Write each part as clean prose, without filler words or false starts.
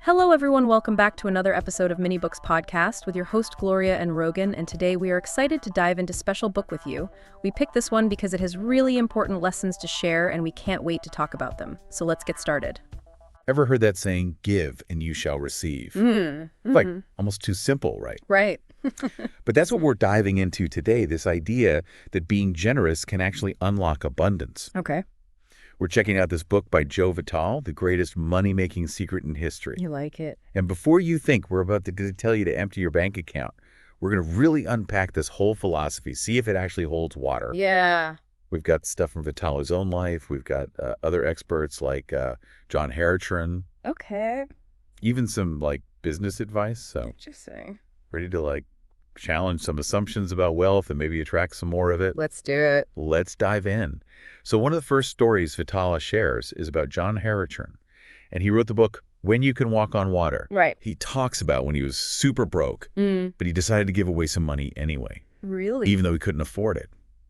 Hello, everyone. Welcome back to another episode of Mini Books Podcast with your host, Gloria and Rogan. And today we are excited to dive into Special Book with You. We picked this one because it has really important lessons to share, and we can't wait to talk about them. So let's get started. Ever heard that saying, give and you shall receive? Like almost too simple, right? Right. But that's what we're diving into today, this idea that being generous can actually unlock abundance. Okay. We're checking out this book by Joe Vitale, The Greatest Money-Making Secret in History. You like it. And before you think we're about to tell you to empty your bank account, we're going to really unpack this whole philosophy, see if it actually holds water. Yeah. We've got stuff from Vitale's own life. We've got other experts like John Harrichron. Okay. Even some business advice. So Interesting. ready to challenge some assumptions about wealth and maybe attract some more of it. Let's do it. Let's dive in. So one of the first stories Vitale shares is about John Harrichron. And he wrote the book, When You Can Walk on Water. Right. He talks about when he was super broke, but he decided to give away some money anyway, Really? even though he couldn't afford it.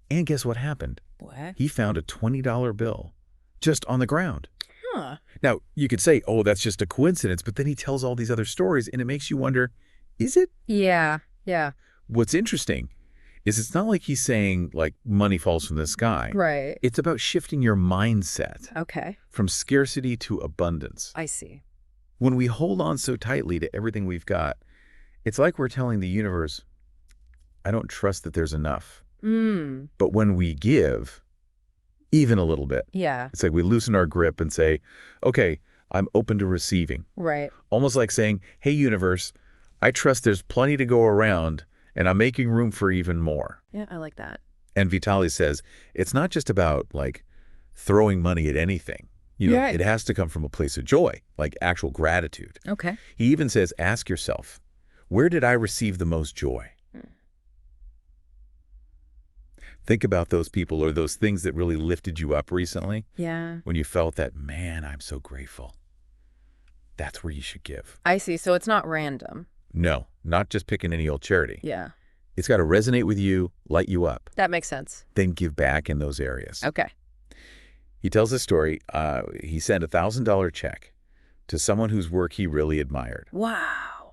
And guess what happened? What? He found a $20 bill just on the ground. Huh. Now, you could say, oh, that's just a coincidence, but then he tells all these other stories, and it makes you wonder, is it? Yeah. Yeah. What's interesting is it's not like he's saying, money falls from the sky. Right. It's about shifting your mindset Okay. from scarcity to abundance. I see. When we hold on so tightly to everything we've got, it's like we're telling the universe, I don't trust that there's enough. But when we give, even a little bit, Yeah. it's like we loosen our grip and say, okay, I'm open to receiving. Right. Almost like saying, hey, universe, I trust there's plenty to go around, and I'm making room for even more. Yeah, I like that. And Vitale says, it's not just about, throwing money at anything. Right. It has to come from a place of joy, actual gratitude. Okay. He even says, ask yourself, where did I receive the most joy? Think about those people or those things that really lifted you up recently. Yeah. When you felt that, man, I'm so grateful. That's where you should give. I see. So it's not random. No, not just picking any old charity. Yeah. It's got to resonate with you, light you up, That makes sense. then give back in those areas. Okay. He tells a story. He sent a $1,000 check to someone whose work he really admired. Wow.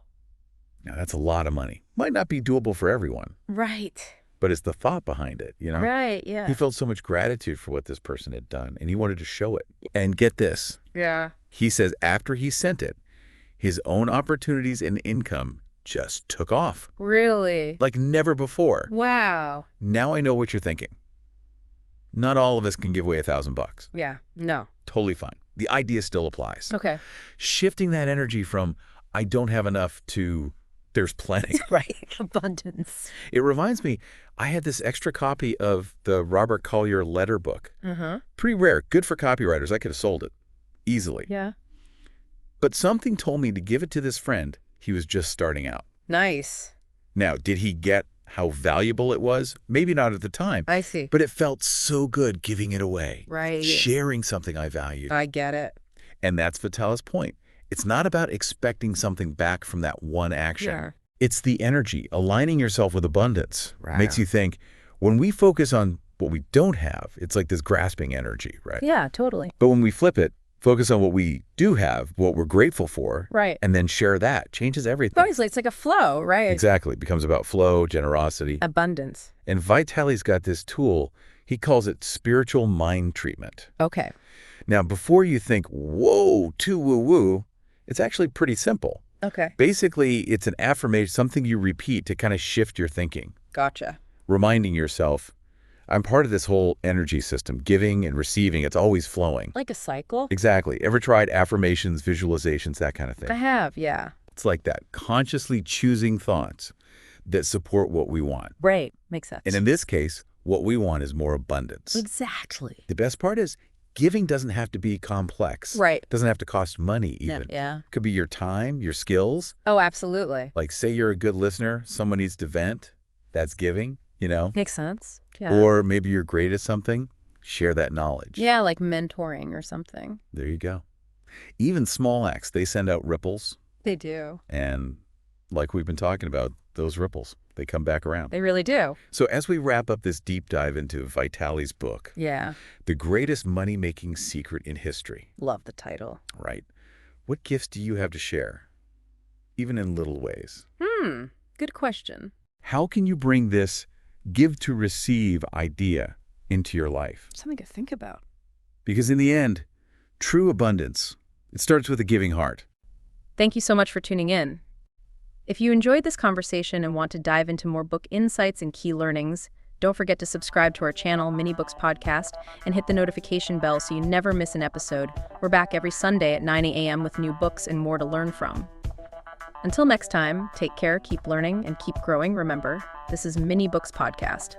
Now, that's a lot of money. Might not be doable for everyone, Right. but it's the thought behind it, Right. Yeah. He felt so much gratitude for what this person had done, and he wanted to show it. And get this. Yeah. He says after he sent it, his own opportunities and income just took off Really? like never before. Wow. Now I know what you're thinking. Not all of us can give away $1,000. Yeah. No. Totally fine. The idea still applies. Okay. Shifting that energy from I don't have enough to there's plenty. Right. Abundance. It reminds me, I had this extra copy of the Robert Collier letter book. Pretty rare. Good for copywriters. I could have sold it easily. Yeah. But something told me to give it to this friend. He was just starting out. Nice. Now, did he get how valuable it was? Maybe not at the time. I see. But it felt so good giving it away. Right. Sharing something I valued. I get it. And that's Vitale's point. It's not about expecting something back from that one action. Yeah. It's the energy. Aligning yourself with abundance Right. makes you think, when we focus on what we don't have, it's like this grasping energy, right? Yeah, totally. But when we flip it, focus on what we do have, what we're grateful for, Right. and then share that, changes everything. Obviously, it's like a flow, right? Exactly. It becomes about flow, generosity. Abundance. And Vitale's got this tool. He calls it spiritual mind treatment. Okay. Now, before you think, whoa, too woo-woo, it's actually pretty simple. Okay. Basically, it's an affirmation, something you repeat to kind of shift your thinking, Gotcha. reminding yourself, I'm part of this whole energy system, giving and receiving. It's always flowing. Like a cycle? Exactly. Ever tried affirmations, visualizations, that kind of I thing? have, yeah. It's like that, consciously choosing thoughts that support what we want. Right. Makes sense. And in this case, what we want is more abundance. Exactly. The best part is giving doesn't have to be complex. Right. Doesn't have to cost money even. Yeah. Could be your time, your skills. Oh, absolutely. Like say you're a good listener, someone needs to vent, that's giving, Makes sense. Yeah. Or maybe you're great at something, share that knowledge. Yeah, like mentoring or something. There you go. Even small acts, they send out ripples. They do. And like we've been talking about, those ripples, They come back around. They really do. So as we wrap up this deep dive into Vitali's book, Yeah. The Greatest Money-Making Secret in History, Love the title. right? What gifts do you have to share, even in little ways? Good question. How can you bring this give-to-receive idea into your life? Something to think about. Because in the end, true abundance, it starts with a giving heart. Thank you so much for tuning in. If you enjoyed this conversation and want to dive into more book insights and key learnings, don't forget to subscribe to our channel, Mini Books Podcast, and hit the notification bell so you never miss an episode. We're back every Sunday at 9 a.m. with new books and more to learn from. Until next time, take care, keep learning, and keep growing. Remember, this is Mini Books Podcast.